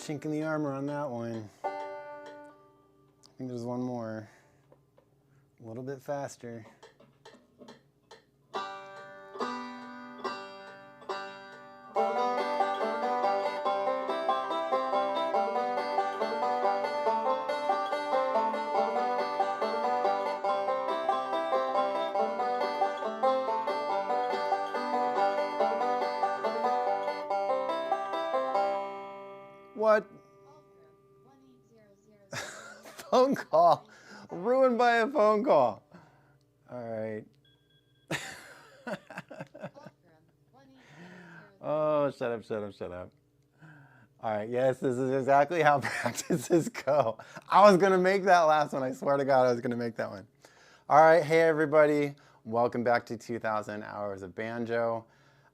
chink in the armor on that one. I think there's one more. A little bit faster. What? Phone call. Ruined by a phone call. All right. Oh, shut up, shut up, shut up. All right, yes, this is exactly how practices go. I was going to make that last one. I swear to God, I was going to make that one. All right, hey, everybody. Welcome back to 2,000 Hours of Banjo.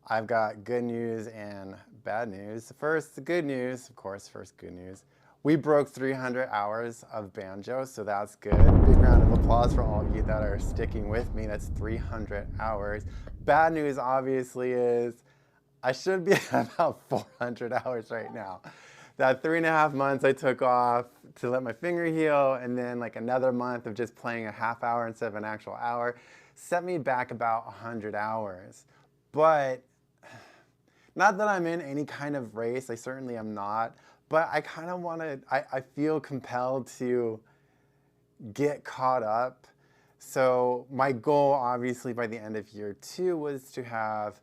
I've got good news and bad news. First, the good news, of course, first good news. We broke 300 hours of banjo, so that's good. Big round of applause for all of you that are sticking with me. That's 300 hours. Bad news, obviously, is I should be at about 400 hours right now. That 3.5 months I took off to let my finger heal, and then like another month of just playing a half hour instead of an actual hour, set me back about 100 hours. But not that I'm in any kind of race, I certainly am not, but I kind of want to, I feel compelled to get caught up. So my goal, obviously, by the end of year 2 was to have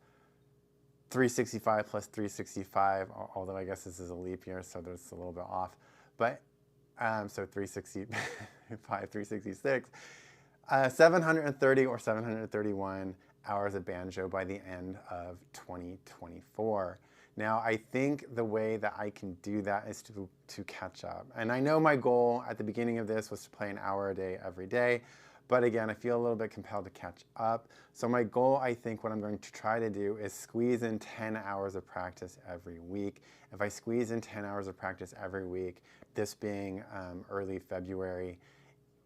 365 plus 365, although I guess this is a leap year, so there's a little bit off. But, so 365, 366, 730 or 731 hours of banjo by the end of 2024. Now, I think the way that I can do that is to catch up. And I know my goal at the beginning of this was to play an hour a day every day. But again, I feel a little bit compelled to catch up. So my goal, I think, what I'm going to try to do is squeeze in 10 hours of practice every week. If I squeeze in 10 hours of practice every week, this being early February,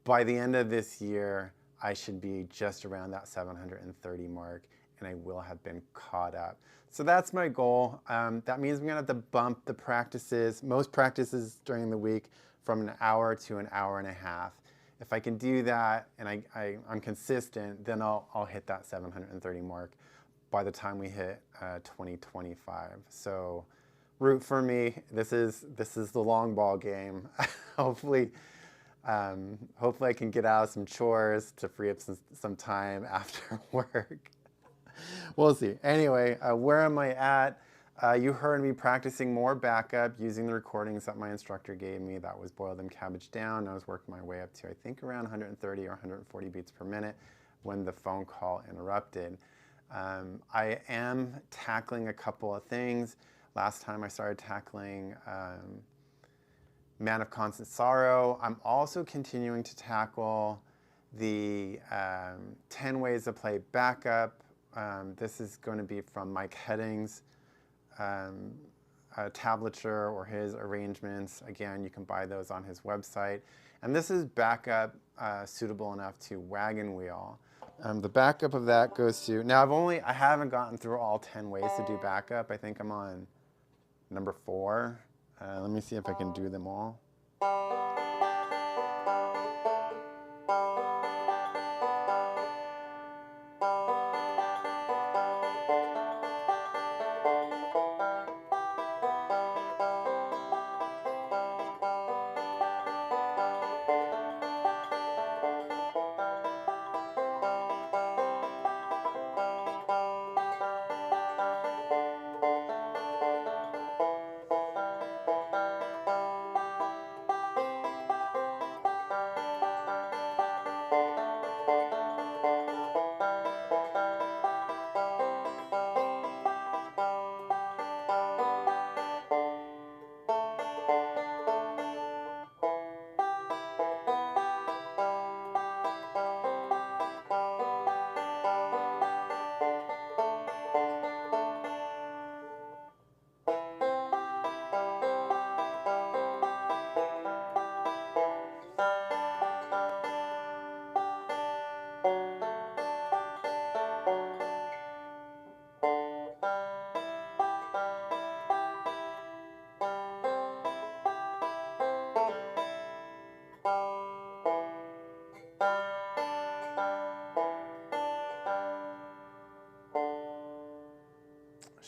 by the end of this year, I should be just around that 730 mark, and I will have been caught up. So that's my goal. That means I'm gonna have to bump the practices, most practices during the week, from an hour to an hour and a half. If I can do that and I'm consistent, then I'll hit that 730 mark by the time we hit 2025. So root for me. This is the long ball game. Hopefully I can get out of some chores to free up some time after work. We'll see. Anyway, where am I at? You heard me practicing more backup using the recordings that my instructor gave me. That was Boil Them Cabbage Down. I was working my way up to, I think, around 130 or 140 beats per minute when the phone call interrupted. I am tackling a couple of things. Last time I started tackling Man of Constant Sorrow. I'm also continuing to tackle the 10 ways to play backup. This is going to be from Mike Heading's tablature or his arrangements. Again, you can buy those on his website. And this is backup suitable enough to wagon wheel. The backup of that goes to, now I haven't gotten through all 10 ways to do backup. I think I'm on number 4. Let me see if I can do them all.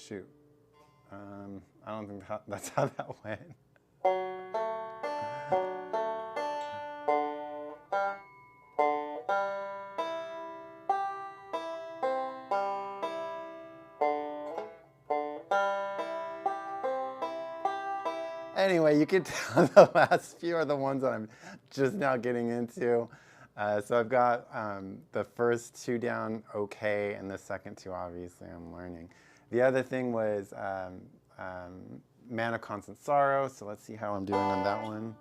shoot. I don't think that's how that went. Anyway, you can tell the last few are the ones that I'm just now getting into. So I've got the first two down okay, and the second two, obviously, I'm learning. The other thing was Man of Constant Sorrow, so let's see how I'm doing on that one.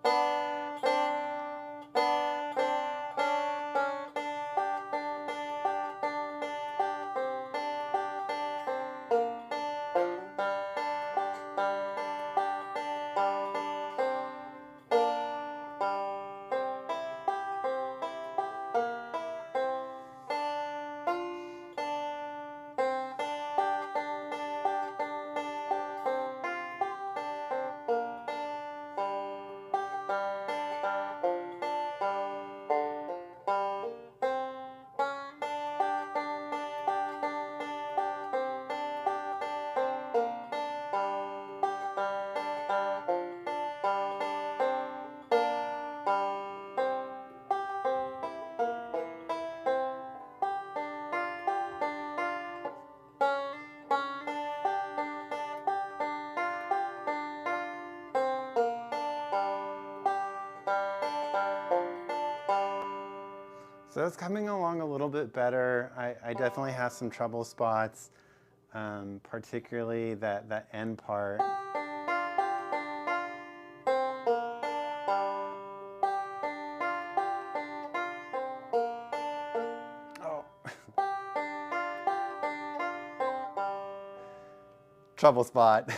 So it's coming along a little bit better. I definitely have some trouble spots, particularly that end part. Oh. Trouble spot,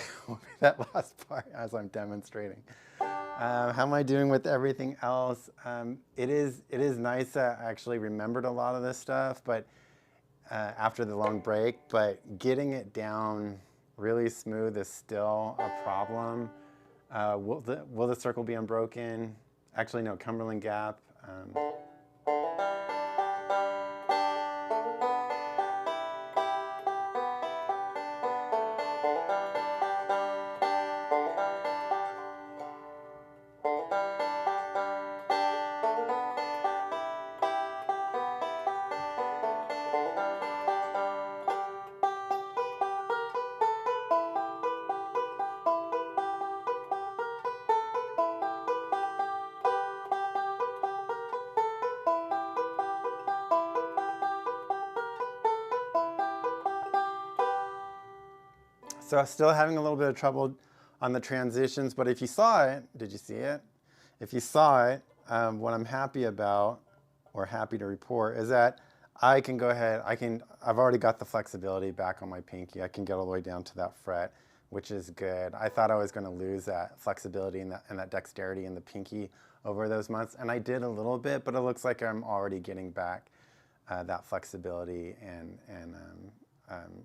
that last part as I'm demonstrating. How am I doing with everything else? It is nice that I actually remembered a lot of this stuff, but after the long break, but getting it down really smooth is still a problem. Will the circle be unbroken? Actually, no, Cumberland Gap. So I'm still having a little bit of trouble on the transitions, but if you saw it, did you see it? If you saw it, what I'm happy about, or happy to report, is that I can go ahead, I've already got the flexibility back on my pinky. I can get all the way down to that fret, which is good. I thought I was going to lose that flexibility and that dexterity in the pinky over those months, and I did a little bit, but it looks like I'm already getting back that flexibility and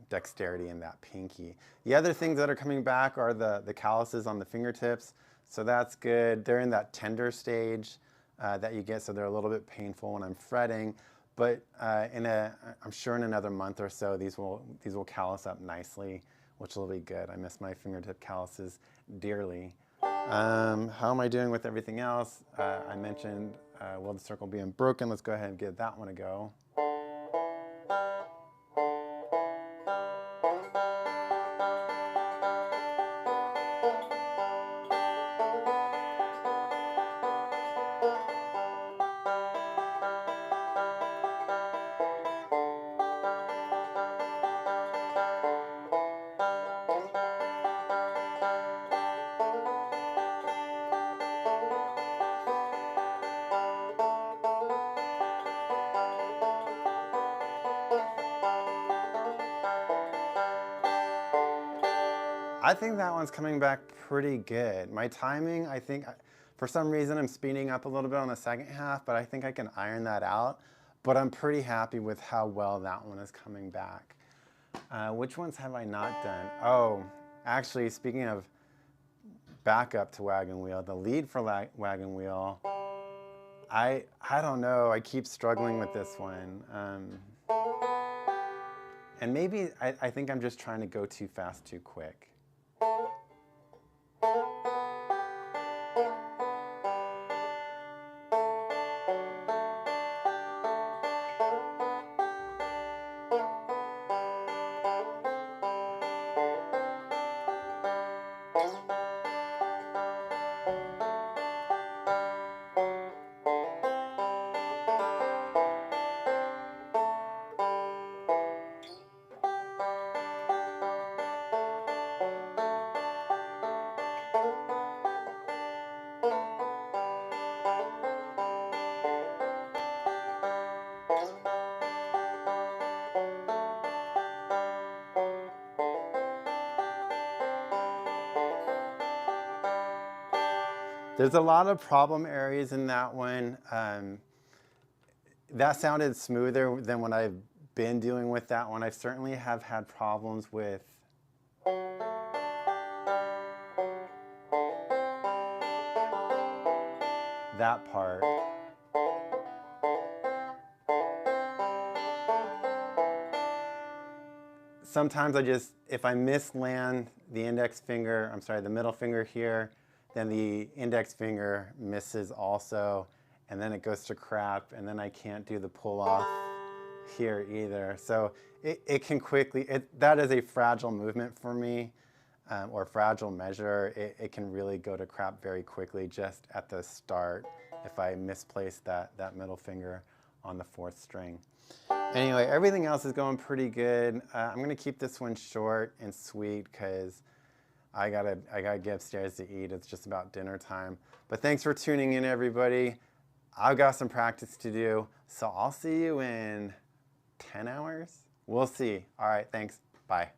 dexterity in that pinky. The other things that are coming back are the calluses on the fingertips, so that's good. They're in that tender stage that you get, so they're a little bit painful when I'm fretting, but I'm sure in another month or so these will callus up nicely, which will be good. I miss my fingertip calluses dearly. How am I doing with everything else? I mentioned will the circle be unbroken? Let's go ahead and give that one a go. I think that one's coming back pretty good. My timing, I think, for some reason I'm speeding up a little bit on the second half, but I think I can iron that out. But I'm pretty happy with how well that one is coming back. Which ones have I not done? Oh, actually, speaking of backup to Wagon Wheel, the lead for Wagon Wheel, I don't know, I keep struggling with this one. And maybe I think I'm just trying to go too fast, too quick. There's a lot of problem areas in that one. That sounded smoother than what I've been doing with that one. I certainly have had problems with that part. Sometimes if I misland the index finger, the middle finger here, then the index finger misses also, and then it goes to crap, and then I can't do the pull off here either. So it can quickly, that is a fragile movement for me, or fragile measure. It can really go to crap very quickly just at the start if I misplace that middle finger on the 4th string. Anyway, everything else is going pretty good. I'm gonna keep this one short and sweet because I gotta get upstairs to eat. It's just about dinner time. But thanks for tuning in, everybody. I've got some practice to do, so I'll see you in 10 hours. We'll see. All right, thanks. Bye.